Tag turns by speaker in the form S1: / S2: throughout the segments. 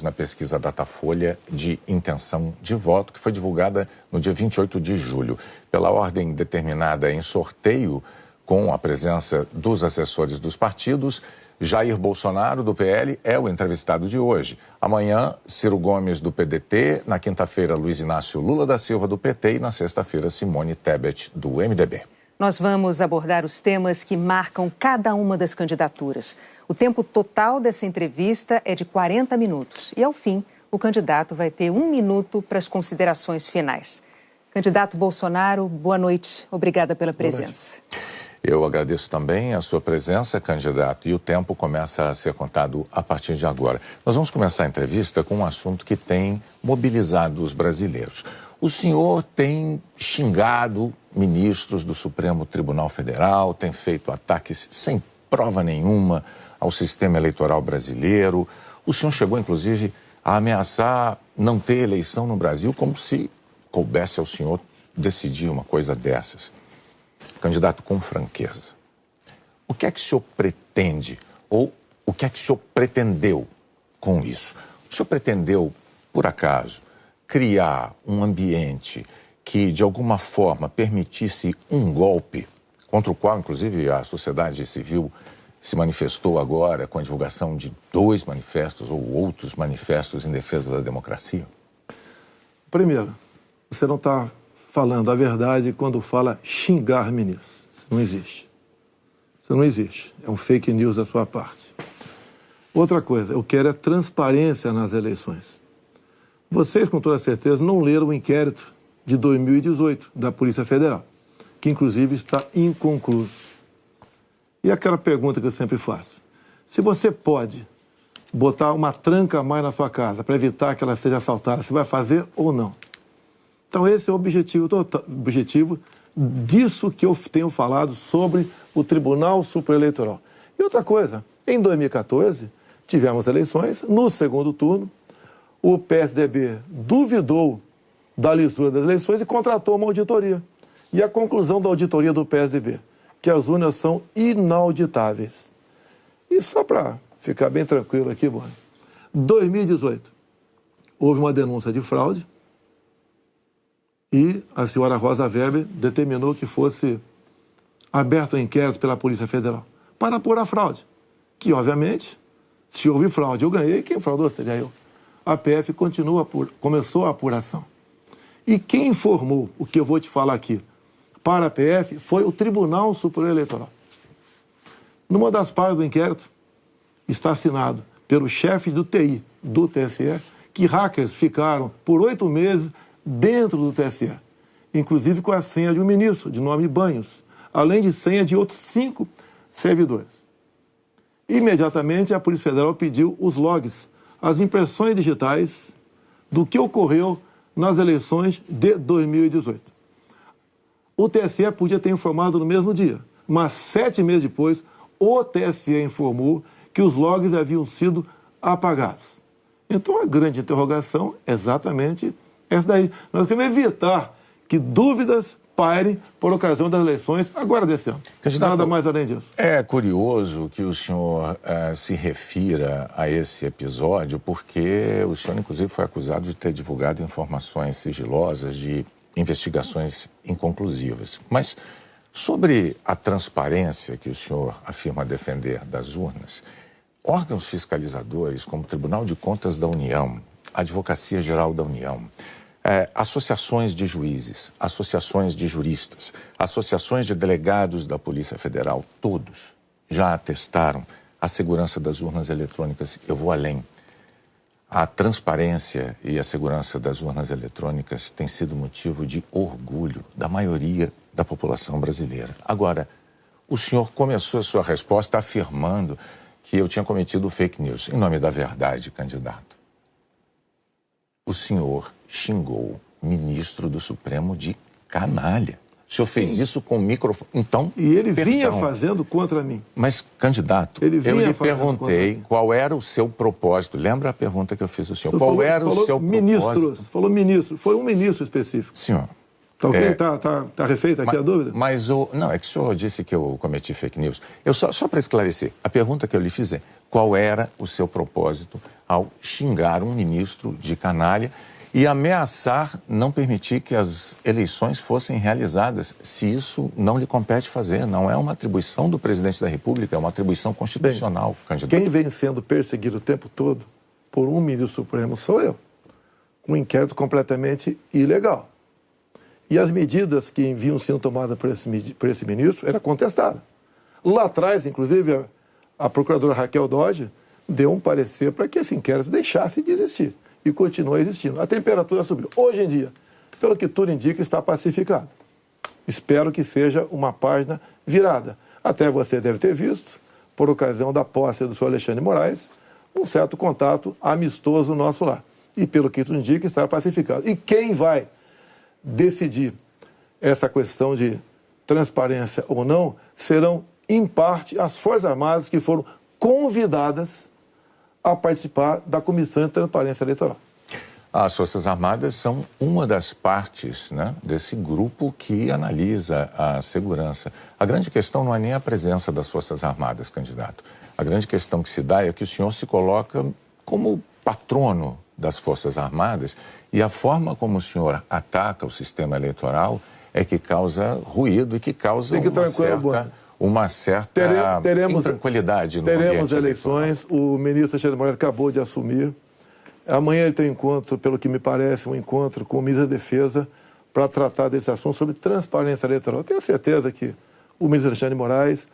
S1: Na pesquisa Datafolha de intenção de voto, que foi divulgada no dia 28 de julho. Pela ordem determinada em sorteio, com a presença dos assessores dos partidos, Jair Bolsonaro, do PL, é o entrevistado de hoje. Amanhã, Ciro Gomes, do PDT. Na quinta-feira, Luiz Inácio Lula da Silva, do PT. E na sexta-feira, Simone Tebet, do MDB.
S2: Nós vamos abordar os temas que marcam cada uma das candidaturas. O tempo total dessa entrevista é de 40 minutos. E, ao fim, o candidato vai ter 1 minuto para as considerações finais. Candidato Bolsonaro, boa noite. Obrigada pela presença.
S1: Eu agradeço também a sua presença, candidato. E o tempo começa a ser contado a partir de agora. Nós vamos começar a entrevista com um assunto que tem mobilizado os brasileiros. O senhor tem xingado ministros do Supremo Tribunal Federal, tem feito ataques sem prova nenhuma ao sistema eleitoral brasileiro. O senhor chegou, inclusive, a ameaçar não ter eleição no Brasil, como se coubesse ao senhor decidir uma coisa dessas. Candidato, com franqueza, o que é que o senhor pretende, ou o que é que o senhor pretendeu com isso? O senhor pretendeu, por acaso, criar um ambiente que, de alguma forma, permitisse um golpe, contra o qual, inclusive, a sociedade civil se manifestou agora com a divulgação de 2 manifestos ou outros manifestos em defesa da democracia?
S3: Primeiro, você não está falando a verdade quando fala xingar ministros. Isso não existe. Isso não existe. É um fake news da sua parte. Outra coisa, eu quero é transparência nas eleições. Vocês, com toda certeza, não leram o inquérito de 2018 da Polícia Federal, que inclusive está inconcluso. E aquela pergunta que eu sempre faço: se você pode botar uma tranca a mais na sua casa para evitar que ela seja assaltada, você vai fazer ou não? Então esse é o objetivo disso que eu tenho falado sobre o Tribunal Superior Eleitoral. E outra coisa, em 2014, tivemos eleições, no segundo turno, o PSDB duvidou da lisura das eleições e contratou uma auditoria. E a conclusão da auditoria do PSDB, que as urnas são inauditáveis. E só para ficar bem tranquilo aqui, Boni, 2018, houve uma denúncia de fraude e a senhora Rosa Weber determinou que fosse aberto um inquérito pela Polícia Federal para apurar a fraude. Que, obviamente, se houve fraude, eu ganhei, quem fraudou seria eu. A PF começou a apuração. E quem informou o que eu vou te falar aqui para a PF foi o Tribunal Superior Eleitoral. Numa das partes do inquérito está assinado pelo chefe do TI do TSE que hackers ficaram por 8 meses dentro do TSE, inclusive com a senha de um ministro, de nome Banhos, além de senha de outros 5 servidores. Imediatamente a Polícia Federal pediu os logs, as impressões digitais do que ocorreu nas eleições de 2018. O TSE podia ter informado no mesmo dia, mas 7 meses depois, o TSE informou que os logs haviam sido apagados. Então a grande interrogação é exatamente essa daí. Nós queremos evitar que dúvidas pairem por ocasião das eleições agora desse ano. Nada mais além disso.
S1: É curioso que o senhor se refira a esse episódio, porque o senhor, inclusive, foi acusado de ter divulgado informações sigilosas de investigações inconclusivas. Mas sobre a transparência que o senhor afirma defender das urnas, órgãos fiscalizadores como o Tribunal de Contas da União, a Advocacia Geral da União, associações de juízes, associações de juristas, associações de delegados da Polícia Federal, todos já atestaram a segurança das urnas eletrônicas. Eu vou além. A transparência e a segurança das urnas eletrônicas tem sido motivo de orgulho da maioria da população brasileira. Agora, o senhor começou a sua resposta afirmando que eu tinha cometido fake news. Em nome da verdade, candidato, o senhor xingou o ministro do Supremo de canalha. O senhor fez isso com o microfone. Então,
S3: e ele vinha fazendo contra mim.
S1: Mas, candidato, eu lhe perguntei qual era o seu propósito. Lembra a pergunta que eu fiz ao senhor? Qual era o seu propósito?
S3: Falou ministro. Foi um ministro específico.
S1: Senhor.
S3: Tá ok? Tá refeita aqui a dúvida?
S1: Mas não, é que o senhor disse que eu cometi fake news. Só para esclarecer, a pergunta que eu lhe fiz é: qual era o seu propósito ao xingar um ministro de canalha e ameaçar não permitir que as eleições fossem realizadas, se isso não lhe compete fazer. Não é uma atribuição do presidente da República, é uma atribuição constitucional, candidato.
S3: Quem vem sendo perseguido o tempo todo por um ministro supremo sou eu, com um inquérito completamente ilegal. E as medidas que vinham sendo tomadas por esse ministro eram contestadas. Lá atrás, inclusive, a procuradora Raquel Dodge deu um parecer para que esse inquérito deixasse de existir. E continua existindo. A temperatura subiu. Hoje em dia, pelo que tudo indica, está pacificado. Espero que seja uma página virada. Até você deve ter visto, por ocasião da posse do senhor Alexandre de Moraes, um certo contato amistoso nosso lá. E pelo que tudo indica, está pacificado. E quem vai decidir essa questão de transparência ou não serão, em parte, as Forças Armadas que foram convidadas a participar da Comissão de Transparência Eleitoral.
S1: As Forças Armadas são uma das partes, né, desse grupo que analisa a segurança. A grande questão não é nem a presença das Forças Armadas, candidato. A grande questão que se dá é que o senhor se coloca como patrono das Forças Armadas e a forma como o senhor ataca o sistema eleitoral é que causa ruído e que causa uma certa intranquilidade no ambiente eleitoral.
S3: Teremos eleições, o ministro Alexandre de Moraes acabou de assumir. Amanhã ele tem um encontro, pelo que me parece, um encontro com o ministro da Defesa para tratar desse assunto sobre transparência eleitoral. Eu tenho certeza que o ministro Alexandre de Moraes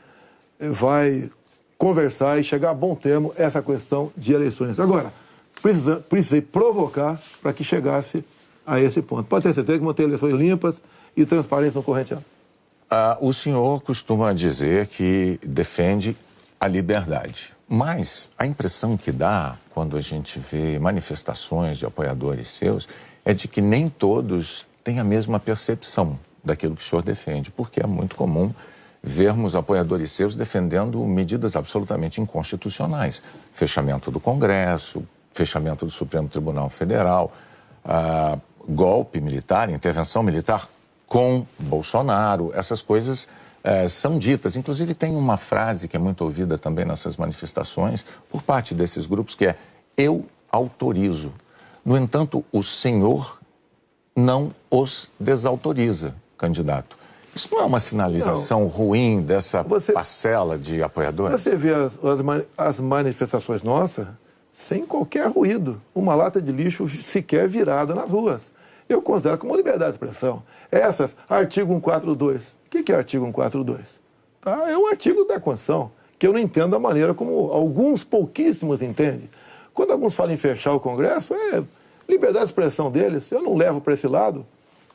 S3: vai conversar e chegar a bom termo essa questão de eleições. Agora, precisei provocar para que chegasse a esse ponto. Pode ter certeza que vão ter eleições limpas e transparentes no corrente ano.
S1: O senhor costuma dizer que defende a liberdade, mas a impressão que dá quando a gente vê manifestações de apoiadores seus é de que nem todos têm a mesma percepção daquilo que o senhor defende, porque é muito comum vermos apoiadores seus defendendo medidas absolutamente inconstitucionais. Fechamento do Congresso, fechamento do Supremo Tribunal Federal, golpe militar, intervenção militar com Bolsonaro, essas coisas são ditas. Inclusive tem uma frase que é muito ouvida também nessas manifestações por parte desses grupos que é: eu autorizo. No entanto, o senhor não os desautoriza, candidato. Isso não é uma sinalização ruim dessa parcela de apoiadores?
S3: Você vê as manifestações nossas sem qualquer ruído, uma lata de lixo sequer virada nas ruas. Eu considero como liberdade de expressão. Essas, artigo 142. O que é artigo 142? É um artigo da Constituição, que eu não entendo da maneira como alguns pouquíssimos entendem. Quando alguns falam em fechar o Congresso, é liberdade de expressão deles, eu não levo para esse lado.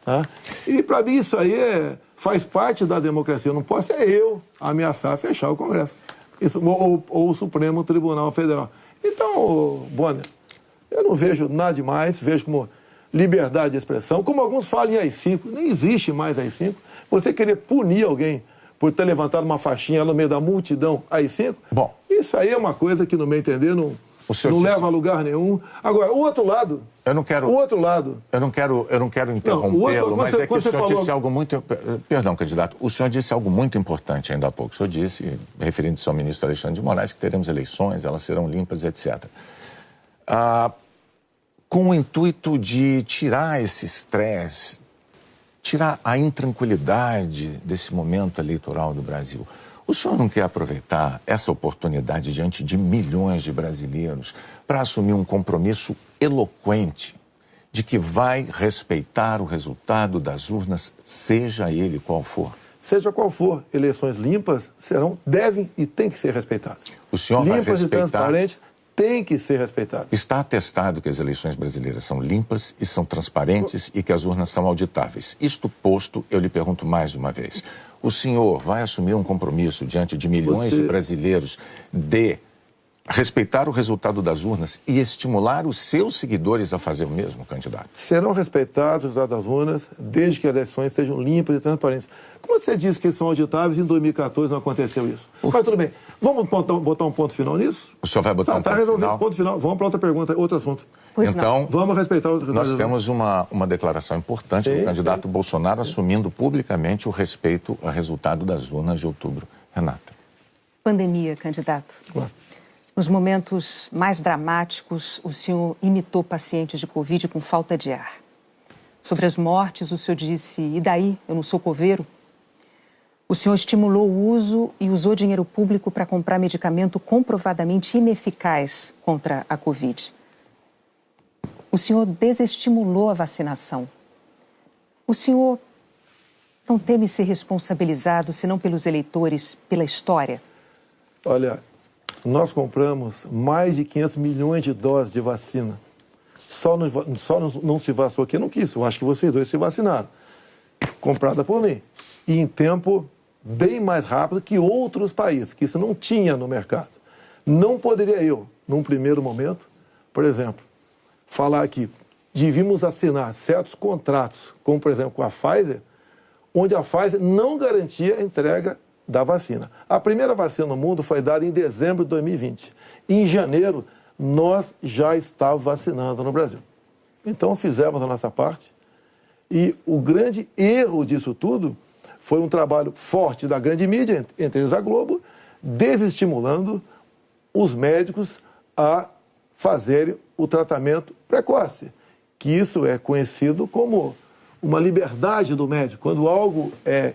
S3: Tá? E para mim isso aí faz parte da democracia. Não posso eu ameaçar fechar o Congresso. Isso, ou o Supremo Tribunal Federal. Então, Bonner, eu não vejo nada demais, vejo como liberdade de expressão, como alguns falam em AI-5, nem existe mais AI-5. Você querer punir alguém por ter levantado uma faixinha no meio da multidão AI-5,
S1: bom,
S3: isso aí é uma coisa que, no meu entender, não leva a lugar nenhum. Agora, o outro lado...
S1: Eu não quero interrompê-lo, mas é que o senhor disse algo muito... Perdão, candidato. O senhor disse algo muito importante ainda há pouco. O senhor disse, referindo-se ao ministro Alexandre de Moraes, que teremos eleições, elas serão limpas, etc. Com o intuito de tirar esse estresse, tirar a intranquilidade desse momento eleitoral do Brasil, o senhor não quer aproveitar essa oportunidade diante de milhões de brasileiros para assumir um compromisso eloquente de que vai respeitar o resultado das urnas, seja ele qual for?
S3: Seja qual for, eleições limpas devem e têm que ser respeitadas.
S1: O senhor vai respeitar...
S3: Limpas e transparentes têm que ser respeitadas.
S1: Está atestado que as eleições brasileiras são limpas e são transparentes e que as urnas são auditáveis. Isto posto, eu lhe pergunto mais uma vez. O senhor vai assumir um compromisso diante de milhões de brasileiros de respeitar o resultado das urnas e estimular os seus seguidores a fazer o mesmo, candidato?
S3: Serão respeitados os resultados das urnas desde que as eleições sejam limpas e transparentes. Como você disse que são auditáveis, em 2014 não aconteceu isso. Mas tudo bem. Vamos botar um ponto final nisso?
S1: O senhor vai botar um ponto final? Está resolvido.
S3: Ponto final. Vamos para outra pergunta, outro assunto.
S1: Então,
S3: vamos respeitar os resultados.
S1: Nós temos uma declaração importante do candidato Bolsonaro assumindo publicamente o respeito ao resultado das urnas de outubro. Renata.
S2: Pandemia, candidato. Nos momentos mais dramáticos, o senhor imitou pacientes de Covid com falta de ar. Sobre as mortes, o senhor disse, e daí, eu não sou coveiro? O senhor estimulou o uso e usou dinheiro público para comprar medicamento comprovadamente ineficaz contra a Covid. O senhor desestimulou a vacinação. O senhor não teme ser responsabilizado, senão pelos eleitores, pela história?
S3: Olha, nós compramos mais de 500 milhões de doses de vacina. Só não se vacinou quem não quis. Eu acho que vocês dois se vacinaram. Comprada por mim. E em tempo bem mais rápido que outros países, que isso não tinha no mercado. Não poderia eu, num primeiro momento, por exemplo, falar que devíamos assinar certos contratos, como por exemplo com a Pfizer, onde a Pfizer não garantia a entrega da vacina. A primeira vacina no mundo foi dada em dezembro de 2020. Em janeiro, nós já estávamos vacinando no Brasil. Então, fizemos a nossa parte. E o grande erro disso tudo foi um trabalho forte da grande mídia, entre eles a Globo, desestimulando os médicos a fazerem o tratamento precoce, que isso é conhecido como uma liberdade do médico. Quando algo é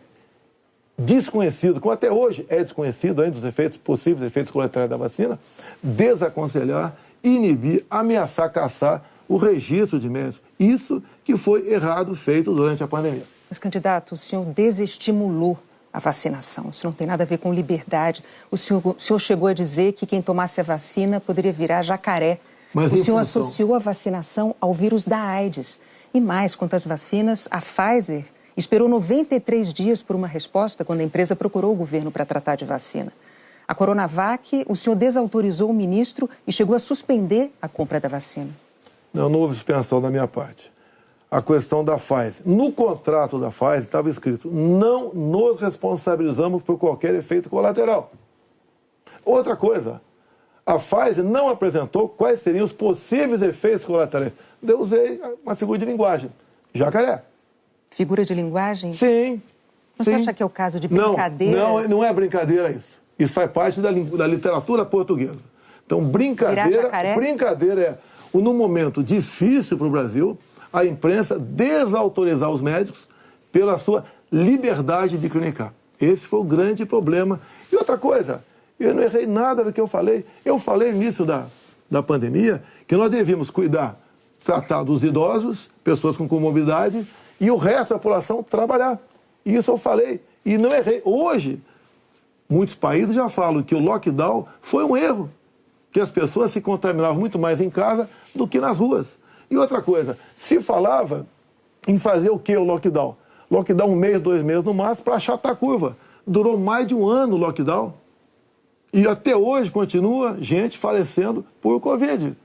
S3: desconhecido, como até hoje é desconhecido ainda os efeitos, possíveis efeitos colaterais da vacina, desaconselhar, inibir, ameaçar, caçar o registro de médicos. Isso que foi errado feito durante a pandemia.
S2: Mas, candidato, o senhor desestimulou a vacinação. Isso não tem nada a ver com liberdade. O senhor chegou a dizer que quem tomasse a vacina poderia virar jacaré.
S3: Mas
S2: o senhor associou a vacinação ao vírus da AIDS. E mais, quanto às vacinas, a Pfizer esperou 93 dias por uma resposta quando a empresa procurou o governo para tratar de vacina. A Coronavac, o senhor desautorizou o ministro e chegou a suspender a compra da vacina.
S3: Não houve suspensão da minha parte. A questão da Pfizer. No contrato da Pfizer estava escrito: não nos responsabilizamos por qualquer efeito colateral. Outra coisa, a Pfizer não apresentou quais seriam os possíveis efeitos colaterais. Eu usei uma figura de linguagem: jacaré.
S2: Figura de linguagem?
S3: Sim.
S2: Você acha que é o caso de brincadeira?
S3: Não é brincadeira isso. Isso faz parte da literatura portuguesa. Então, brincadeira é, num momento difícil para o Brasil, a imprensa desautorizar os médicos pela sua liberdade de clinicar. Esse foi o grande problema. E outra coisa, eu não errei nada do que eu falei. Eu falei no início da pandemia que nós devíamos tratar dos idosos, pessoas com comorbidade, e o resto da população trabalhar. Isso eu falei e não errei. Hoje, muitos países já falam que o lockdown foi um erro, que as pessoas se contaminavam muito mais em casa do que nas ruas. E outra coisa, se falava em fazer o que o lockdown? Lockdown 1 mês, 2 meses no máximo para achatar a curva. Durou mais de 1 ano o lockdown. E até hoje continua gente falecendo por Covid.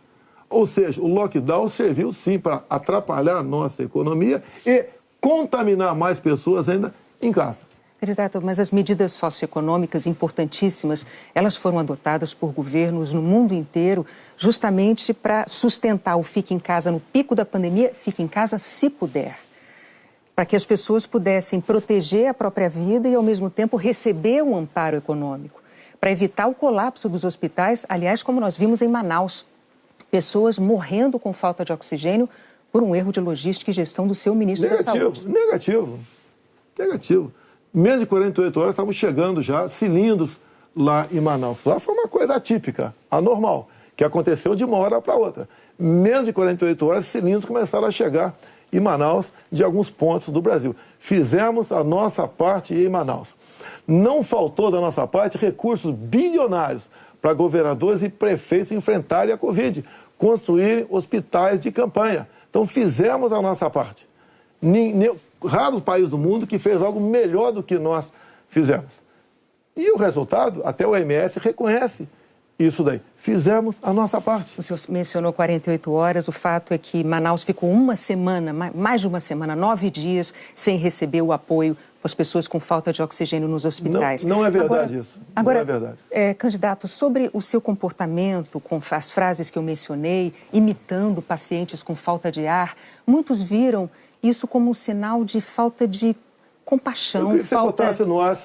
S3: Ou seja, o lockdown serviu sim para atrapalhar a nossa economia e contaminar mais pessoas ainda em casa.
S2: Candidato, mas as medidas socioeconômicas importantíssimas, elas foram adotadas por governos no mundo inteiro justamente para sustentar o fique em casa no pico da pandemia, fique em casa se puder. Para que as pessoas pudessem proteger a própria vida e, ao mesmo tempo, receber um amparo econômico. Para evitar o colapso dos hospitais, aliás, como nós vimos em Manaus. Pessoas morrendo com falta de oxigênio por um erro de logística e gestão do seu ministro da Saúde.
S3: Negativo. Menos de 48 horas estavam chegando já cilindros lá em Manaus. Lá foi uma coisa atípica, anormal, que aconteceu de uma hora para outra. Menos de 48 horas, cilindros começaram a chegar em Manaus de alguns pontos do Brasil. Fizemos a nossa parte em Manaus. Não faltou da nossa parte recursos bilionários para governadores e prefeitos enfrentarem a Covid, construírem hospitais de campanha. Então fizemos a nossa parte. Raro país do mundo que fez algo melhor do que nós fizemos. E o resultado, até o OMS reconhece isso daí. Fizemos a nossa parte.
S2: O senhor mencionou 48 horas, o fato é que Manaus ficou uma semana, mais de uma semana, 9 dias, sem receber o apoio as pessoas com falta de oxigênio nos hospitais.
S3: Não é verdade isso.
S2: Agora,
S3: não é verdade.
S2: Candidato, sobre o seu comportamento, com as frases que eu mencionei, imitando pacientes com falta de ar, muitos viram isso como um sinal de falta de compaixão.
S3: Eu queria que você botasse no ar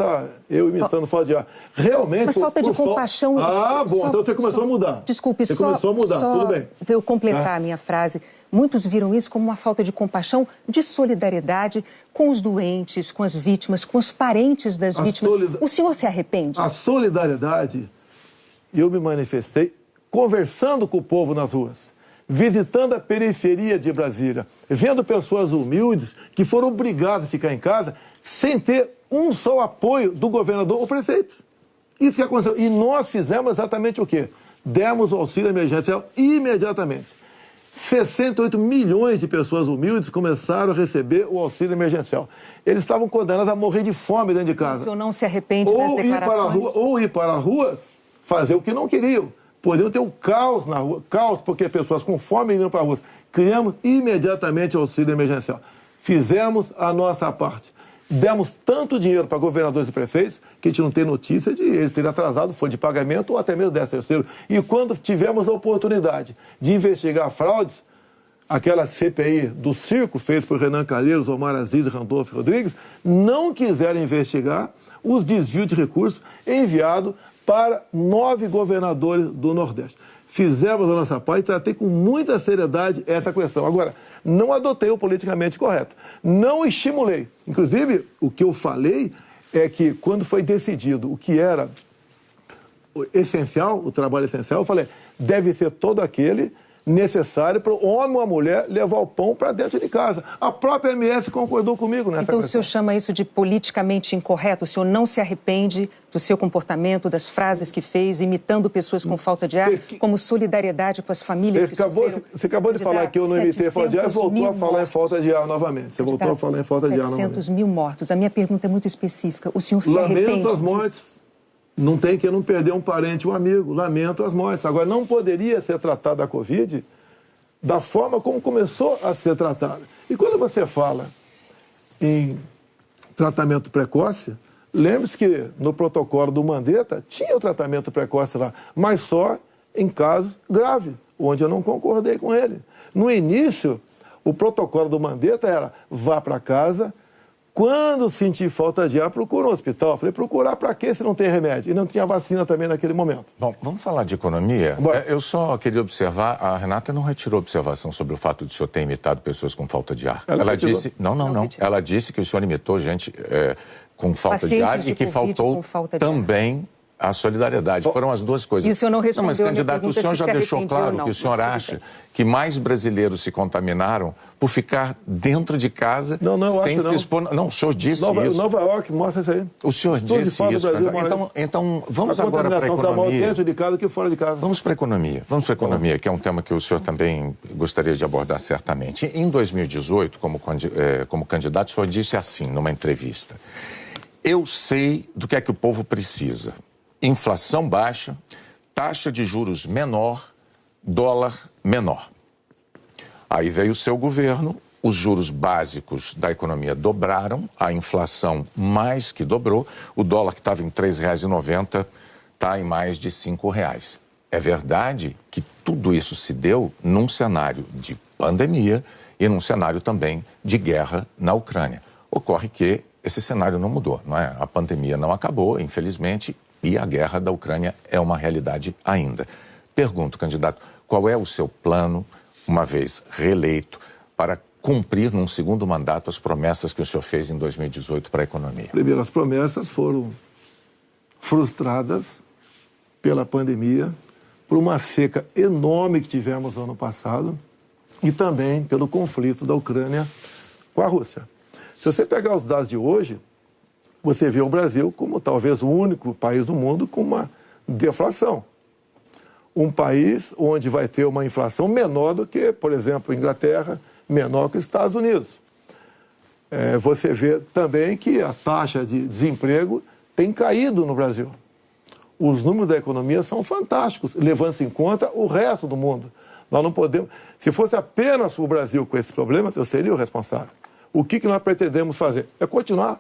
S3: eu imitando falta de ar. Realmente...
S2: Mas falta de compaixão...
S3: Então você começou a mudar.
S2: Desculpe,
S3: você começou a mudar, tudo bem.
S2: Para eu completar a minha frase, muitos viram isso como uma falta de compaixão, de solidariedade com os doentes, com as vítimas, com os parentes das vítimas. O senhor se arrepende?
S3: A solidariedade, eu me manifestei conversando com o povo nas ruas, visitando a periferia de Brasília, vendo pessoas humildes que foram obrigadas a ficar em casa sem ter um só apoio do governador ou prefeito. Isso que aconteceu. E nós fizemos exatamente o quê? Demos o auxílio emergencial imediatamente. 68 milhões de pessoas humildes começaram a receber o auxílio emergencial. Eles estavam condenados a morrer de fome dentro de casa.
S2: O senhor não se arrepende das declarações?
S3: Ou ir para as ruas, fazer o que não queriam. Poderiam ter um caos na rua, caos porque pessoas com fome iriam para a rua. Criamos imediatamente o auxílio emergencial. Fizemos a nossa parte. Demos tanto dinheiro para governadores e prefeitos que a gente não tem notícia de eles terem atrasado folha de pagamento ou até mesmo 13º. E quando tivemos a oportunidade de investigar fraudes, aquela CPI do circo feita por Renan Calheiros, Omar Aziz e Randolfo Rodrigues, não quiseram investigar os desvios de recursos enviados para 9 governadores do Nordeste. Fizemos a nossa parte e tratei com muita seriedade essa questão. Agora, não adotei o politicamente correto. Não estimulei. Inclusive, o que eu falei é que quando foi decidido o que era essencial, o trabalho essencial, eu falei, deve ser todo aquele necessário para o homem ou a mulher levar o pão para dentro de casa. A própria MS concordou comigo nessa questão.
S2: Então o senhor chama isso de politicamente incorreto? O senhor não se arrepende do seu comportamento, das frases que fez, imitando pessoas com falta de ar, como solidariedade com as famílias que sofreram?
S3: Você acabou de falar que eu não imitei falta de ar e voltou a falar em falta de ar novamente. Você voltou a falar em falta de ar novamente.
S2: 700 mil mortos. A minha pergunta é muito específica. O senhor se arrepende disso?
S3: Lamento as mortes. Não tem que não perder um parente, um amigo. Lamento as mortes. Agora, não poderia ser tratada a Covid da forma como começou a ser tratada. E quando você fala em tratamento precoce, lembre-se que no protocolo do Mandetta tinha o tratamento precoce lá, mas só em casos graves, onde eu não concordei com ele. No início, o protocolo do Mandetta era vá para casa. Quando sentir falta de ar, procura um hospital. Eu falei, procurar para quê se não tem remédio? E não tinha vacina também naquele momento.
S1: Bom, vamos falar de economia? Eu só queria observar, a Renata não retirou observação sobre o fato de o senhor ter imitado pessoas com falta de ar. Ela disse... Não. Ela disse que o senhor imitou gente com falta de ar e que faltou também a solidariedade. Foram as duas coisas.
S2: E o senhor não respondeu.
S1: Mas, candidato, o senhor já deixou claro que o senhor acha que mais brasileiros se contaminaram por ficar dentro de casa sem se expor. Não, o senhor disse isso.
S3: Nova York mostra isso aí.
S1: O senhor disse isso. Então, vamos agora para a economia.
S3: Dentro de casa que fora de casa.
S1: Vamos para a economia. Vamos para a economia, que é um tema que o senhor também gostaria de abordar certamente. Em 2018, como candidato, o senhor disse assim, numa entrevista: eu sei do que é que o povo precisa. Inflação baixa, taxa de juros menor, dólar menor. Aí veio o seu governo, os juros básicos da economia dobraram, a inflação mais que dobrou, o dólar que estava em R$ 3,90 está em mais de R$ 5,00. É verdade que tudo isso se deu num cenário de pandemia e num cenário também de guerra na Ucrânia. Ocorre que esse cenário não mudou, não é? A pandemia não acabou, infelizmente, e a guerra da Ucrânia é uma realidade ainda. Pergunto, candidato, qual é o seu plano, uma vez reeleito, para cumprir num segundo mandato as promessas que o senhor fez em 2018 para a economia?
S3: Primeiro, as promessas foram frustradas pela pandemia, por uma seca enorme que tivemos no ano passado e também pelo conflito da Ucrânia com a Rússia. Se você pegar os dados de hoje, você vê o Brasil como talvez o único país do mundo com uma deflação. Um país onde vai ter uma inflação menor do que, por exemplo, a Inglaterra, menor que os Estados Unidos. Você vê também que a taxa de desemprego tem caído no Brasil. Os números da economia são fantásticos, levando-se em conta o resto do mundo. Nós não podemos... Se fosse apenas o Brasil com esses problemas, eu seria o responsável. O que nós pretendemos fazer? É continuar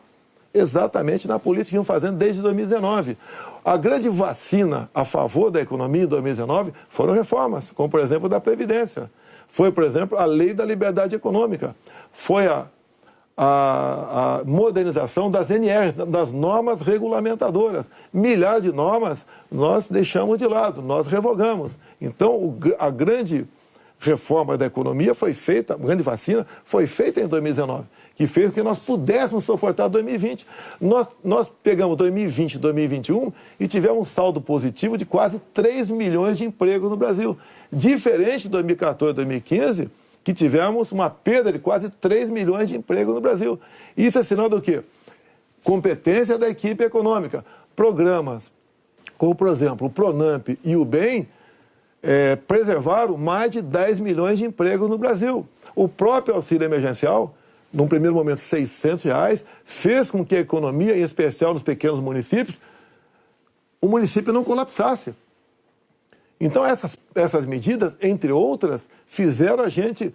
S3: exatamente na política que estão fazendo desde 2019. A grande vacina a favor da economia em 2019 foram reformas, como, por exemplo, da Previdência. Foi, por exemplo, a lei da liberdade econômica. Foi a a modernização das NRs, das normas regulamentadoras. Milhares de normas nós deixamos de lado, nós revogamos. Então, a grande reforma da economia foi feita, a grande vacina foi feita em 2019, que fez com que nós pudéssemos suportar 2020. Nós pegamos 2020 e 2021 e tivemos um saldo positivo de quase 3 milhões de empregos no Brasil. Diferente de 2014 e 2015, que tivemos uma perda de quase 3 milhões de empregos no Brasil. Isso é sinal do quê? Competência da equipe econômica. Programas como, por exemplo, o Pronamp e o BEM preservaram mais de 10 milhões de empregos no Brasil. O próprio auxílio emergencial, num primeiro momento R$ 600, fez com que a economia, em especial nos pequenos municípios, o município não colapsasse. Então, essas medidas, entre outras, fizeram a gente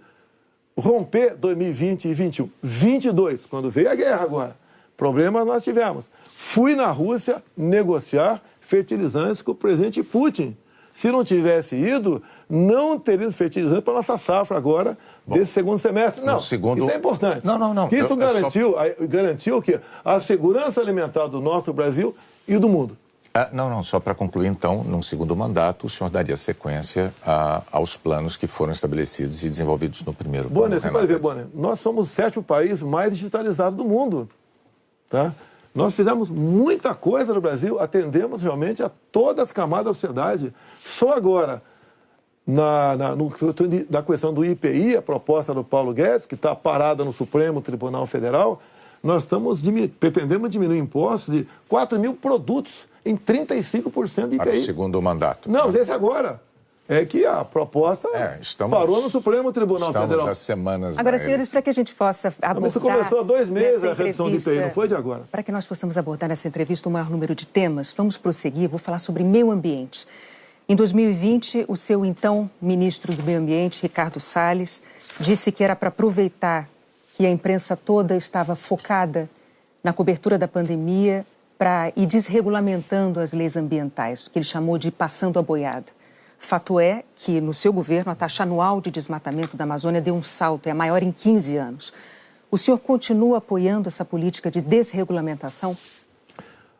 S3: romper 2020 e 2021. 22, quando veio a guerra agora, problemas nós tivemos. Fui na Rússia negociar fertilizantes com o presidente Putin. Se não tivesse ido, não teria fertilizante para a nossa safra agora, desse segundo semestre. Não, isso é importante.
S1: Não.
S3: Isso garantiu o quê? A segurança alimentar do nosso Brasil e do mundo.
S1: Só para concluir, então, num segundo mandato, o senhor daria sequência aos planos que foram estabelecidos e desenvolvidos no primeiro plano.
S3: Bonner, você pode ver, Bonner, nós somos o 7º país mais digitalizado do mundo. Tá? Nós fizemos muita coisa no Brasil, atendemos realmente a todas as camadas da sociedade. Só agora, na questão do IPI, a proposta do Paulo Guedes, que está parada no Supremo Tribunal Federal, nós pretendemos diminuir impostos de 4 mil produtos em 35% de IPI.
S1: Para o segundo mandato.
S3: Não, desse agora. É que a proposta parou no Supremo Tribunal Federal.
S1: Estamos há semanas.
S2: Agora, senhores, para que a gente possa abordar...
S3: Isso começou há 2 meses a redução de IPI, não foi de agora?
S2: Para que nós possamos abordar nessa entrevista o maior número de temas, vamos prosseguir, vou falar sobre meio ambiente. Em 2020, o seu então ministro do Meio Ambiente, Ricardo Salles, disse que era para aproveitar que a imprensa toda estava focada na cobertura da pandemia para ir desregulamentando as leis ambientais, o que ele chamou de passando a boiada. Fato é que, no seu governo, a taxa anual de desmatamento da Amazônia deu um salto, é a maior em 15 anos. O senhor continua apoiando essa política de desregulamentação?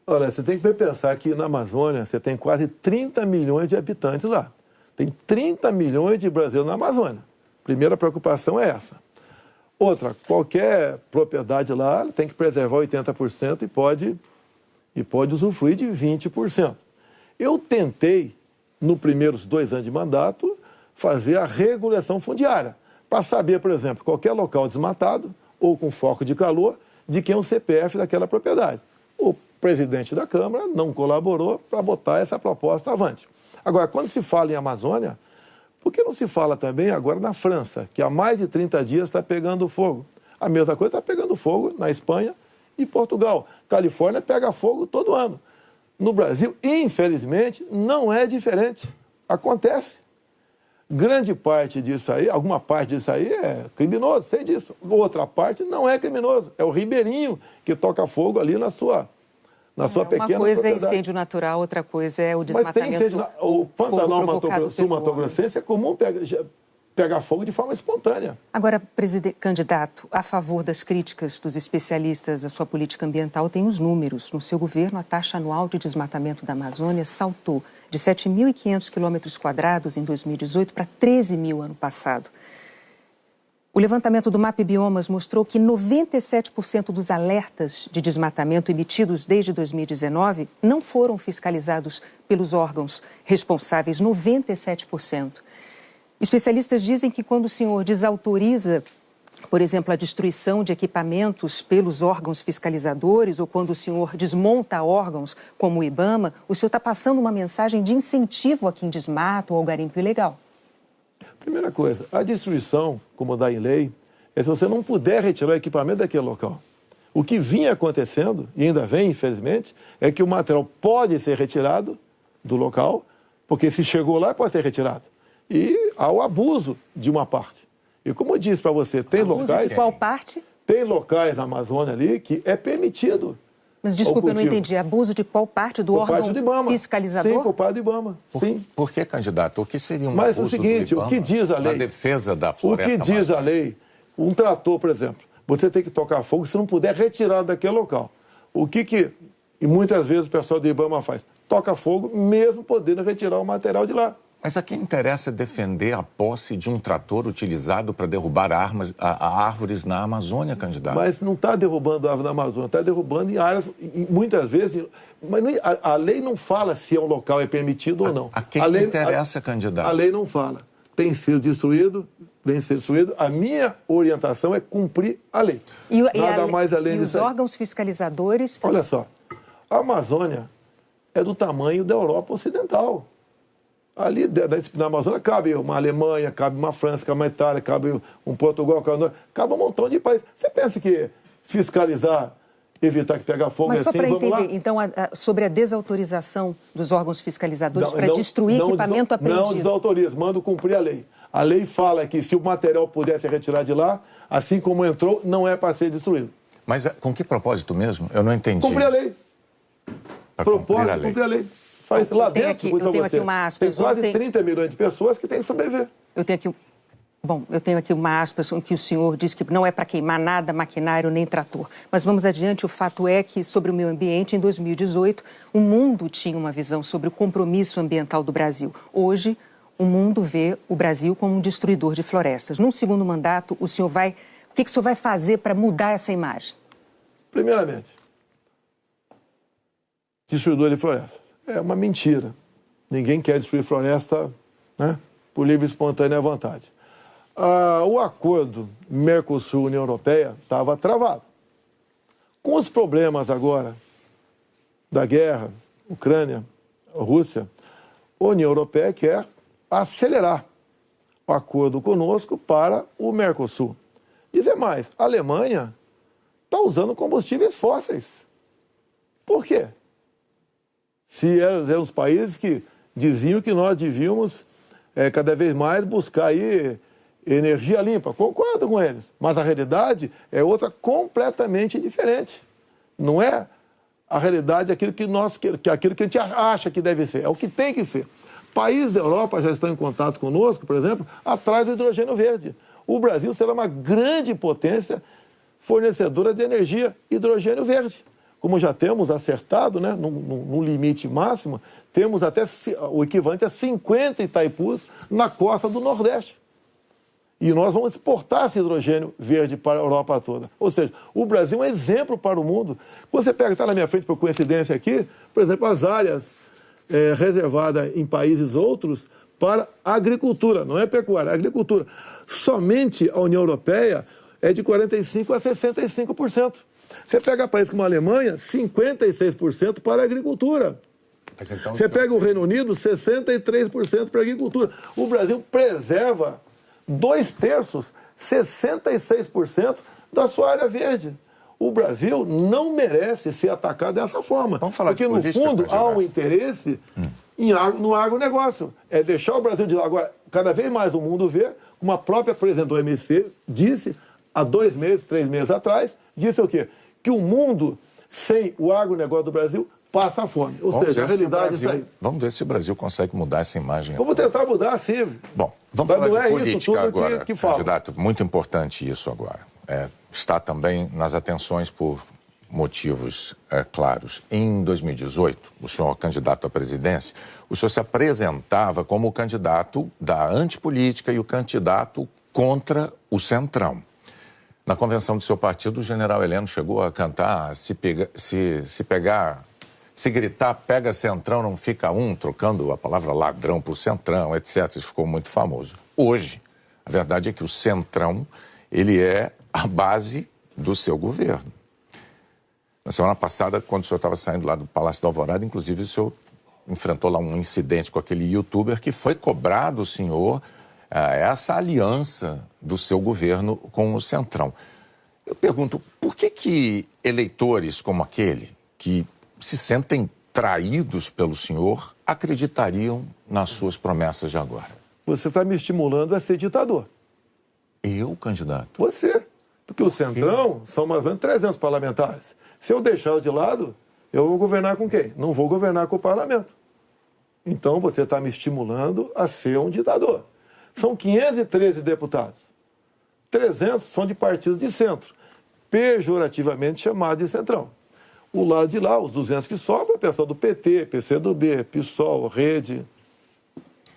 S3: Olha, você tem que pensar que na Amazônia você tem quase 30 milhões de habitantes lá. Tem 30 milhões de brasileiros na Amazônia. Primeira preocupação é essa. Outra, qualquer propriedade lá tem que preservar 80% e pode usufruir de 20%. Eu tentei, nos primeiros 2 anos de mandato, fazer a regulação fundiária, para saber, por exemplo, qualquer local desmatado ou com foco de calor, de quem é o CPF daquela propriedade. O presidente da Câmara não colaborou para botar essa proposta avante. Agora, quando se fala em Amazônia, por que não se fala também agora na França, que há mais de 30 dias está pegando fogo? A mesma coisa está pegando fogo na Espanha e Portugal. Califórnia pega fogo todo ano. No Brasil, infelizmente, não é diferente. Acontece. Grande parte disso aí, alguma parte disso aí é criminoso, sei disso. Outra parte não é criminoso. É o ribeirinho que toca fogo ali na sua pequena
S2: Uma coisa
S3: propriedade.
S2: É incêndio natural, outra coisa é o desmatamento.
S3: Mas tem incêndio, o Pantanal Sul-Mato-Grossense é comum pegar fogo de forma espontânea.
S2: Agora, candidato, a favor das críticas dos especialistas à sua política ambiental, tem os números. No seu governo, a taxa anual de desmatamento da Amazônia saltou de 7.500 km² em 2018 para 13 mil ano passado. O levantamento do MAP Biomas mostrou que 97% dos alertas de desmatamento emitidos desde 2019 não foram fiscalizados pelos órgãos responsáveis, 97%. Especialistas dizem que quando o senhor desautoriza, por exemplo, a destruição de equipamentos pelos órgãos fiscalizadores ou quando o senhor desmonta órgãos como o IBAMA, o senhor está passando uma mensagem de incentivo a quem desmata ou ao garimpo ilegal.
S3: Primeira coisa, a destruição, como dá em lei, é se você não puder retirar o equipamento daquele local. O que vinha acontecendo, e ainda vem, infelizmente, é que o material pode ser retirado do local, porque se chegou lá, pode ser retirado. E há o abuso de uma parte. E como eu disse para você, tem locais...
S2: De qual parte?
S3: Tem locais na Amazônia ali que é permitido.
S2: Mas desculpa, eu não entendi. Abuso de qual parte? Do órgão fiscalizador?
S3: Sim, por parte do IBAMA. Sim.
S1: Por que, candidato? O que seria um
S3: Mas
S1: abuso
S3: o seguinte,
S1: do IBAMA,
S3: o que diz a lei...
S1: na defesa da floresta
S3: O que diz a lei, um trator, por exemplo, você tem que tocar fogo se não puder retirar daquele local. E muitas vezes o pessoal do IBAMA faz? Toca fogo mesmo podendo retirar o material de lá.
S1: Mas a quem interessa defender a posse de um trator utilizado para derrubar árvores na Amazônia, candidato?
S3: Mas não está derrubando árvore na Amazônia, está derrubando em áreas, muitas vezes... Mas a lei não fala se um local é permitido ou não.
S1: A quem interessa, candidato?
S3: A lei não fala. Tem sido destruído, vem ser destruído. A minha orientação é cumprir a lei. Nada mais além disso.
S2: E os órgãos fiscalizadores...
S3: Olha só, a Amazônia é do tamanho da Europa Ocidental. Ali na Amazônia cabe uma Alemanha, cabe uma França, cabe uma Itália, cabe um Portugal, cabe um montão de países. Você pensa que fiscalizar, evitar que pegue fogo
S2: Mas
S3: assim,
S2: só para
S3: vamos lá?
S2: entender, então, sobre a desautorização dos órgãos fiscalizadores para destruir equipamento apreendido.
S3: Não desautoriza, mando cumprir a lei. A lei fala que se o material puder ser retirado de lá, assim como entrou, não é para ser destruído.
S1: Mas com que propósito mesmo? Eu não entendi.
S3: Cumprir a lei. Propósito, cumprir a lei. Faz lá dentro,
S2: eu tenho aqui uma aspas.
S3: Tem quase 30 milhões de pessoas que têm que sobreviver.
S2: Eu tenho aqui uma aspas em que o senhor diz que não é para queimar nada, maquinário nem trator. Mas vamos adiante, o fato é que, sobre o meio ambiente, em 2018, o mundo tinha uma visão sobre o compromisso ambiental do Brasil. Hoje, o mundo vê o Brasil como um destruidor de florestas. Num segundo mandato, o que o senhor vai fazer para mudar essa imagem?
S3: Primeiramente, destruidor de florestas. É uma mentira. Ninguém quer destruir floresta, né, por livre e espontânea vontade. O acordo Mercosul-União Europeia estava travado. Com os problemas agora da guerra, Ucrânia, Rússia, a União Europeia quer acelerar o acordo conosco para o Mercosul. Dizer mais, a Alemanha está usando combustíveis fósseis. Por quê? Se eram os países que diziam que nós devíamos cada vez mais buscar aí energia limpa. Concordo com eles. Mas a realidade é outra completamente diferente. Não é a realidade aquilo que a gente acha que deve ser. É o que tem que ser. Países da Europa já estão em contato conosco, por exemplo, atrás do hidrogênio verde. O Brasil será uma grande potência fornecedora de energia hidrogênio verde. Como já temos acertado, né, no limite máximo, temos até o equivalente a 50 Itaipus na costa do Nordeste. E nós vamos exportar esse hidrogênio verde para a Europa toda. Ou seja, o Brasil é um exemplo para o mundo. Você pega, está na minha frente por coincidência aqui, por exemplo, as áreas reservadas em países outros para agricultura, não é pecuária, é agricultura. Somente a União Europeia é de 45% a 65%. Você pega países como a Alemanha, 56% para a agricultura.
S1: Mas então,
S3: você pega o Reino Unido, 63% para a agricultura. O Brasil preserva 2/3, 66% da sua área verde. O Brasil não merece ser atacado dessa forma.
S1: Vamos falar
S3: porque, no fundo, há um interesse no agronegócio. É deixar o Brasil de lado. Agora, cada vez mais o mundo vê, como a própria presidente do OMC disse, há 2 meses, 3 meses atrás, disse o quê? Que o mundo, sem o agronegócio do Brasil, passa fome. Ou seja, a realidade é isso aí.
S1: Vamos ver se o Brasil consegue mudar essa imagem.
S3: Vamos tentar mudar, sim.
S1: Bom, vamos falar de política agora,
S3: que
S1: candidato. Muito importante isso agora. Está também nas atenções por motivos claros. Em 2018, o senhor candidato à presidência, o senhor se apresentava como o candidato da antipolítica e o candidato contra o Centrão. Na convenção do seu partido, o general Heleno chegou a cantar se gritar, pega Centrão, não fica um, trocando a palavra ladrão por Centrão, etc. Isso ficou muito famoso. Hoje, a verdade é que o Centrão, ele é a base do seu governo. Na semana passada, quando o senhor estava saindo lá do Palácio da Alvorada, inclusive o senhor enfrentou lá um incidente com aquele youtuber que foi cobrar do senhor essa aliança do seu governo com o Centrão. Eu pergunto, por que eleitores como aquele, que se sentem traídos pelo senhor, acreditariam nas suas promessas de agora?
S3: Você está me estimulando a ser ditador.
S1: Eu, candidato?
S3: Você. Porque o Centrão são mais ou menos 300 parlamentares. Se eu deixar de lado, eu vou governar com quem? Não vou governar com o parlamento. Então você está me estimulando a ser um ditador. São 513 deputados. 300 são de partidos de centro. pejorativamente chamado de Centrão. O lado de lá, os 200 que sobram, é o pessoal do PT, PCdoB, PSOL, Rede.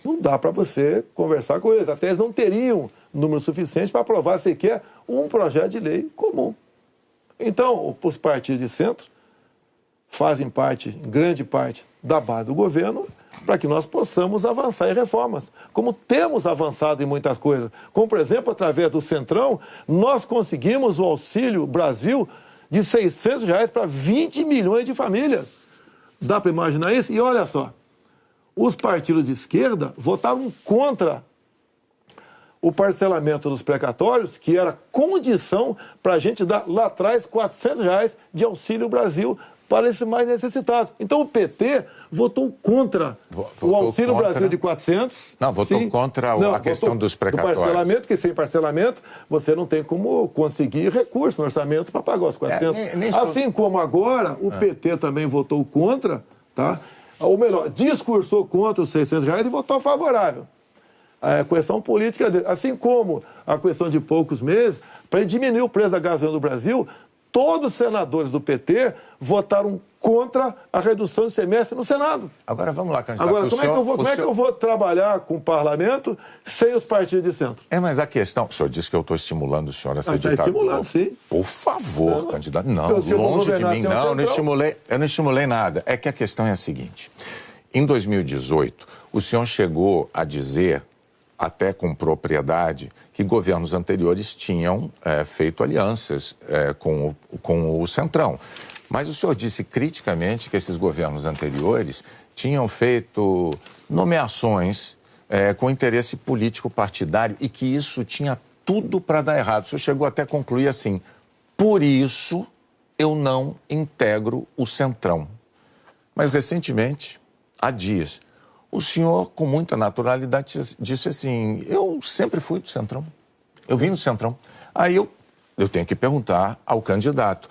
S3: Não dá para você conversar com eles. Até eles não teriam número suficiente para aprovar sequer um projeto de lei comum. Então, os partidos de centro fazem parte, em grande parte, da base do governo para que nós possamos avançar em reformas. Como temos avançado em muitas coisas. Como, por exemplo, através do Centrão, nós conseguimos o Auxílio Brasil de R$600 para 20 milhões de famílias. Dá para imaginar isso? E olha só, os partidos de esquerda votaram contra o parcelamento dos precatórios, que era condição para a gente dar lá atrás R$400 de Auxílio Brasil para esses mais necessitados. Então o PT votou contra o Auxílio Brasil de 400.
S1: Não, votou contra a questão dos precatórios. Do parcelamento, que sem parcelamento você não tem como conseguir recurso no orçamento para pagar os 400. Assim como agora o PT também votou contra, tá? Ou melhor, discursou contra os R$600 e votou favorável. A questão política, assim como a questão de poucos meses, para diminuir o preço da gasolina no Brasil, todos os senadores do PT votaram contra a redução de semestre no Senado. Agora vamos lá, candidato.
S3: Agora, como é que eu vou trabalhar com o parlamento sem os partidos de centro?
S1: Mas a questão... O senhor disse que eu estou estimulando o senhor a ser ditador.
S3: Está estimulando, sim.
S1: Por favor, candidato. Não, longe de mim, não. Eu não estimulei nada. É que a questão é a seguinte. Em 2018, o senhor chegou a dizer, até com propriedade, que governos anteriores tinham feito alianças com o Centrão. Mas o senhor disse criticamente que esses governos anteriores tinham feito nomeações com interesse político partidário e que isso tinha tudo para dar errado. O senhor chegou até a concluir assim: por isso eu não integro o Centrão. Mas recentemente, há dias, o senhor, com muita naturalidade, disse assim: eu sempre fui do Centrão, eu vim do Centrão. Aí eu tenho que perguntar ao candidato,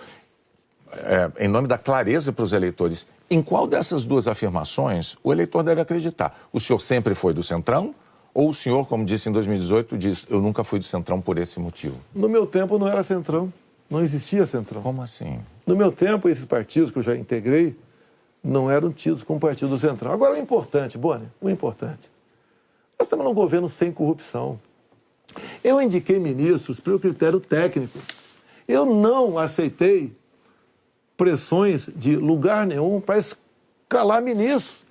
S1: em nome da clareza para os eleitores, em qual dessas duas afirmações o eleitor deve acreditar? O senhor sempre foi do Centrão? Ou o senhor, como disse em 2018, diz: eu nunca fui do Centrão por esse motivo?
S3: No meu tempo não era Centrão, não existia Centrão.
S1: Como assim?
S3: No meu tempo, esses partidos que eu já integrei não eram tidos como partido do Centrão. Agora, o importante, Boni, nós estamos num governo sem corrupção. Eu indiquei ministros pelo critério técnico. Eu não aceitei pressões de lugar nenhum para escalar ministros.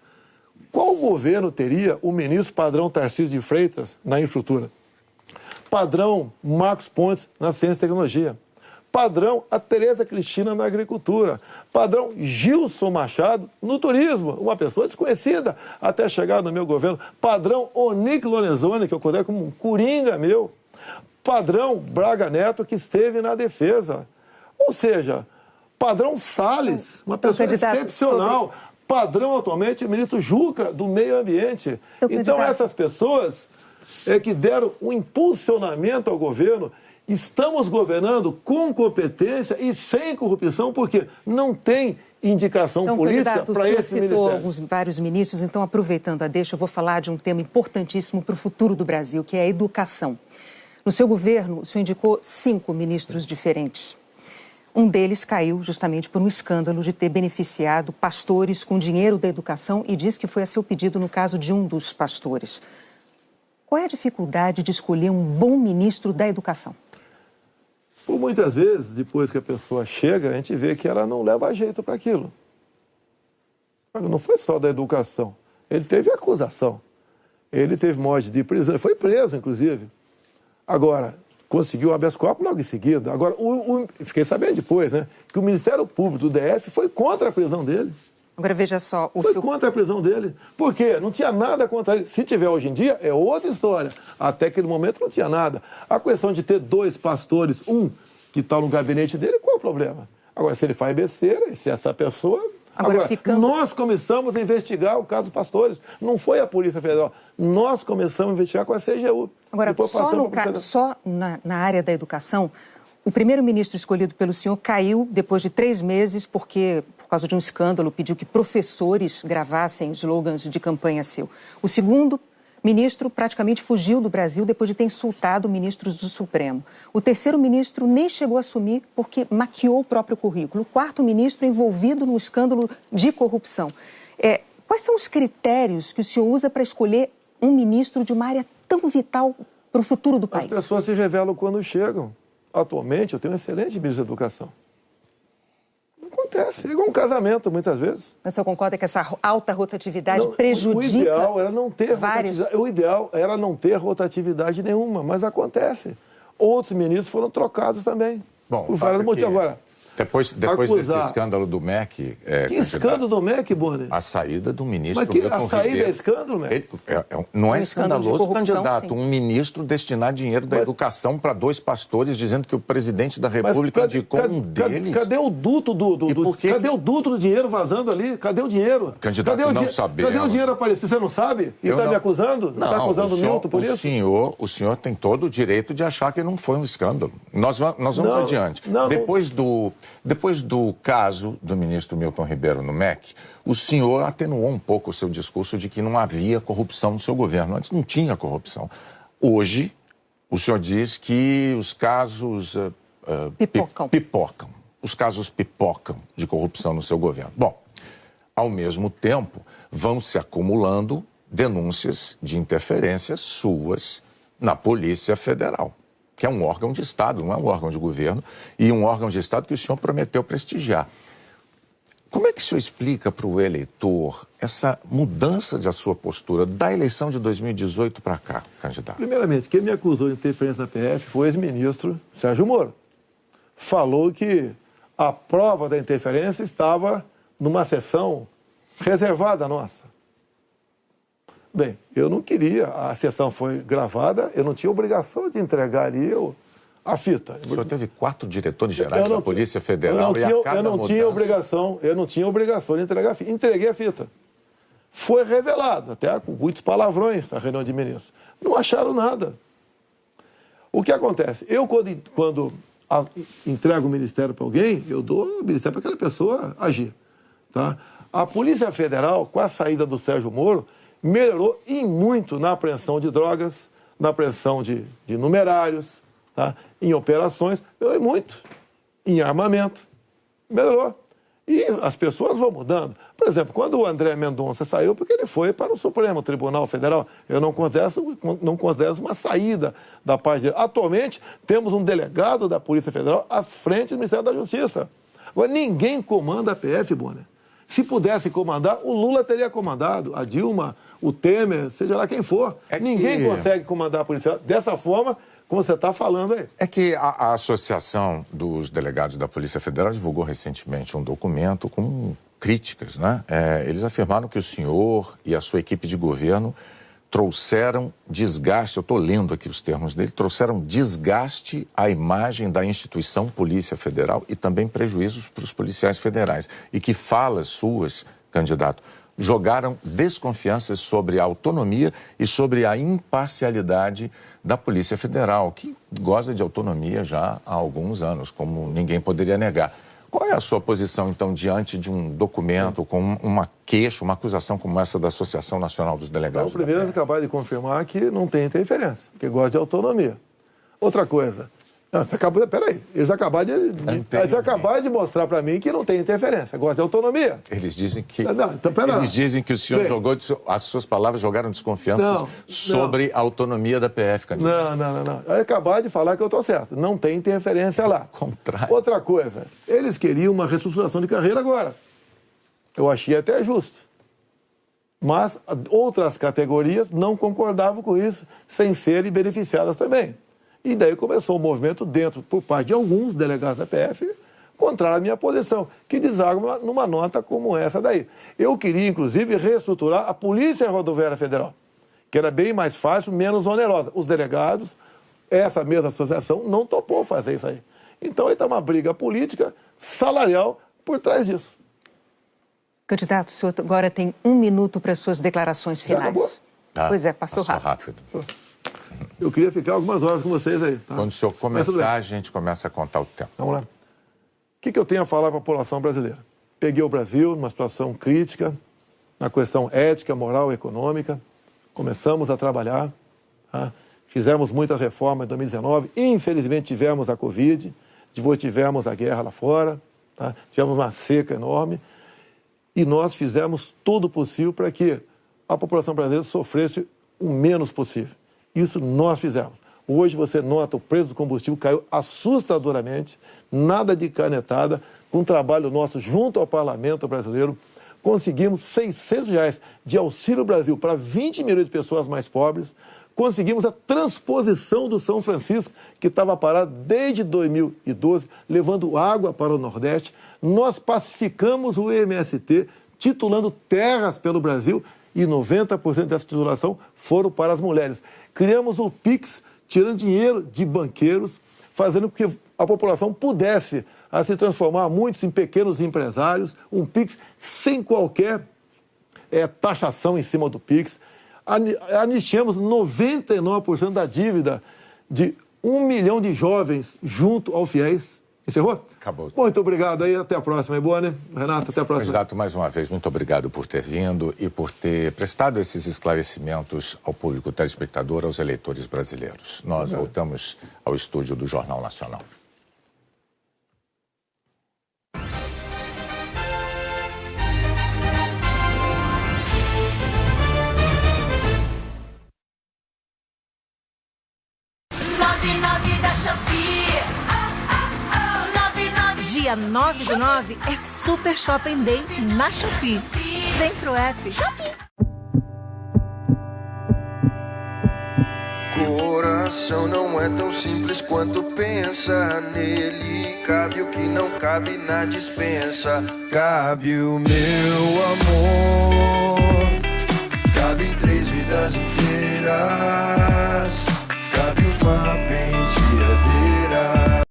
S3: Qual governo teria o ministro padrão Tarcísio de Freitas na infraestrutura? Padrão Marcos Pontes na ciência e tecnologia? Padrão a Tereza Cristina na agricultura? Padrão Gilson Machado no turismo? Uma pessoa desconhecida até chegar no meu governo. Padrão Onic Lorenzoni, que eu considero como um coringa meu. Padrão Braga Neto, que esteve na defesa. Ou seja, padrão Salles, uma pessoa excepcional. Padrão atualmente o ministro Juca, do Meio Ambiente. Então essas pessoas que deram um impulsionamento ao governo. Estamos governando com competência e sem corrupção, porque não tem indicação política para esse ministério.
S2: Citou vários ministros, então, aproveitando a deixa, eu vou falar de um tema importantíssimo para o futuro do Brasil, que é a educação. No seu governo, o senhor indicou 5 ministros diferentes. Um deles caiu justamente por um escândalo de ter beneficiado pastores com dinheiro da educação e diz que foi a seu pedido no caso de um dos pastores. Qual é a dificuldade de escolher um bom ministro da educação?
S3: Por muitas vezes, depois que a pessoa chega, a gente vê que ela não leva jeito para aquilo. Não foi só da educação. Ele teve acusação. Ele teve morte de prisão. Ele foi preso, inclusive. Agora, conseguiu o habeas corpus logo em seguida. Agora, fiquei sabendo depois, né, que o Ministério Público do DF foi contra a prisão dele.
S2: Agora, veja só...
S3: Contra a prisão dele. Por quê? Não tinha nada contra ele. Se tiver hoje em dia, é outra história. Até aquele momento não tinha nada. A questão de ter 2 pastores, um que está no gabinete dele, qual é o problema? Agora, se ele faz besteira, se essa pessoa... Agora, nós começamos a investigar o caso dos pastores. Não foi a Polícia Federal. Nós começamos a investigar com a CGU.
S2: Agora, só na área da educação, o primeiro-ministro escolhido pelo senhor caiu depois de 3 meses por causa de um escândalo, pediu que professores gravassem slogans de campanha seu. O segundo Ministro praticamente fugiu do Brasil depois de ter insultado ministros do Supremo. O terceiro ministro nem chegou a assumir porque maquiou o próprio currículo. O quarto ministro envolvido no escândalo de corrupção. Quais são os critérios que o senhor usa para escolher um ministro de uma área tão vital para o futuro do país?
S3: As pessoas se revelam quando chegam. Atualmente, eu tenho um excelente ministro da Educação. Não acontece. É igual um casamento, muitas vezes.
S2: Mas o senhor concorda que essa alta rotatividade prejudica
S3: o ideal era não ter
S2: vários...
S3: O ideal era não ter rotatividade nenhuma, mas acontece. Outros ministros foram trocados também.
S1: Bom,
S3: por vários motivos. Agora,
S1: depois desse escândalo do MEC...
S3: Que escândalo do MEC, Boni?
S1: A saída do ministro
S3: Mas a saída é escândalo, MEC?
S1: Não é escandaloso, candidato,
S2: sim.
S1: Um ministro destinar dinheiro da educação para 2 pastores, dizendo que o presidente da República indicou um deles.
S3: Cadê o duto cadê o duto do dinheiro vazando ali? Cadê o dinheiro?
S1: Candidato, não sabemos.
S3: Cadê o dinheiro aparecer? Você não sabe? E está me acusando?
S1: Não,
S3: está acusando o Milton por isso?
S1: O senhor tem todo o direito de achar que não foi um escândalo. Nós vamos adiante. Depois do caso do ministro Milton Ribeiro no MEC, o senhor atenuou um pouco o seu discurso de que não havia corrupção no seu governo. Antes não tinha corrupção. Hoje, o senhor diz que os casos pipocam. Os casos pipocam de corrupção no seu governo. Bom, ao mesmo tempo, vão se acumulando denúncias de interferências suas na Polícia Federal, que é um órgão de Estado, não é um órgão de governo, e um órgão de Estado que o senhor prometeu prestigiar. Como é que o senhor explica para o eleitor essa mudança da sua postura da eleição de 2018 para cá, candidato?
S3: Primeiramente, quem me acusou de interferência na PF foi o ex-ministro Sérgio Moro. Falou que a prova da interferência estava numa sessão reservada nossa. Bem, eu não queria, a sessão foi gravada, eu não tinha obrigação de entregar ali a fita.
S1: O senhor teve 4 diretores gerais da Polícia Federal
S3: eu não tinha obrigação de entregar a fita. Entreguei a fita. Foi revelado, até com muitos palavrões na reunião de ministros. Não acharam nada. O que acontece? Eu, quando entrego o ministério para alguém, eu dou o ministério para aquela pessoa agir. Tá? A Polícia Federal, com a saída do Sérgio Moro, melhorou e muito na apreensão de drogas, na apreensão de numerários, tá? Em operações, melhorou muito. Em armamento, melhorou. E as pessoas vão mudando. Por exemplo, quando o André Mendonça saiu, porque ele foi para o Supremo Tribunal Federal, eu não considero uma saída da parte dele. Atualmente, temos um delegado da Polícia Federal à frente do Ministério da Justiça. Agora, ninguém comanda a PF, Bonner. Se pudesse comandar, o Lula teria comandado, a Dilma, o Temer, seja lá quem for. Ninguém consegue comandar a Polícia dessa forma, como você está falando aí.
S1: É que a Associação dos Delegados da Polícia Federal divulgou recentemente um documento com críticas, né? Eles afirmaram que o senhor e a sua equipe de governo trouxeram desgaste, eu estou lendo aqui os termos dele, trouxeram desgaste à imagem da instituição Polícia Federal e também prejuízos para os policiais federais. E que falas suas, candidato, jogaram desconfianças sobre a autonomia e sobre a imparcialidade da Polícia Federal, que goza de autonomia já há alguns anos, como ninguém poderia negar. Qual é a sua posição, então, diante de um documento com uma queixa, uma acusação como essa da Associação Nacional dos Delegados?
S3: Então, primeiro, acabar de confirmar que não tem interferência, que gosta de autonomia. Outra coisa, peraí, eles acabaram de mostrar para mim que não tem interferência, gosta de autonomia.
S1: Eles dizem que o senhor jogou, as suas palavras jogaram desconfianças sobre a autonomia da PF, candidato.
S3: Não. Acabaram de falar que eu estou certo, não tem interferência lá.
S1: Contrário.
S3: Outra coisa, eles queriam uma reestruturação de carreira agora. Eu achei até justo. Mas outras categorias não concordavam com isso, sem serem beneficiadas também. E daí começou um movimento por parte de alguns delegados da PF, contrário à minha posição, que deságua numa nota como essa daí. Eu queria, inclusive, reestruturar a Polícia Rodoviária Federal, que era bem mais fácil, menos onerosa. Os delegados, essa mesma associação, não topou fazer isso aí. Então, aí está uma briga política, salarial, por trás disso.
S2: Candidato, o senhor agora tem 1 minuto para suas declarações finais. Pois é, passou rápido.
S3: Eu queria ficar algumas horas com vocês aí. Tá?
S1: Quando o senhor começar, a gente começa a contar o tempo.
S3: Vamos lá. O que eu tenho a falar para a população brasileira? Peguei o Brasil numa situação crítica, na questão ética, moral e econômica, começamos a trabalhar, tá? Fizemos muitas reformas em 2019, infelizmente tivemos a Covid, depois tivemos a guerra lá fora, tá? Tivemos uma seca enorme, e nós fizemos tudo o possível para que a população brasileira sofresse o menos possível. Isso nós fizemos. Hoje você nota o preço do combustível caiu assustadoramente, nada de canetada, com o trabalho nosso junto ao Parlamento brasileiro, conseguimos R$600 de Auxílio Brasil para 20 milhões de pessoas mais pobres, conseguimos a transposição do São Francisco, que estava parado desde 2012, levando água para o Nordeste. Nós pacificamos o MST, titulando terras pelo Brasil, e 90% dessa titulação foram para as mulheres. Criamos o PIX, tirando dinheiro de banqueiros, fazendo com que a população pudesse se transformar muitos em pequenos empresários, um PIX sem qualquer taxação em cima do PIX. Anistiamos 99% da dívida de 1 milhão de jovens junto ao FIES. Encerrou?
S1: Acabou.
S3: Muito obrigado aí, até a próxima. É boa, né? Renato, até a próxima.
S1: Candidato, mais uma vez, muito obrigado por ter vindo e por ter prestado esses esclarecimentos ao público telespectador, aos eleitores brasileiros. Nós voltamos ao estúdio do Jornal Nacional.
S4: Dia 9/9 é Super Shopping Day na Shopee. Vem pro app.
S5: Coração não é tão simples quanto pensa. Nele cabe o que não cabe na dispensa. Cabe o meu amor, cabe em 3 vidas inteiras.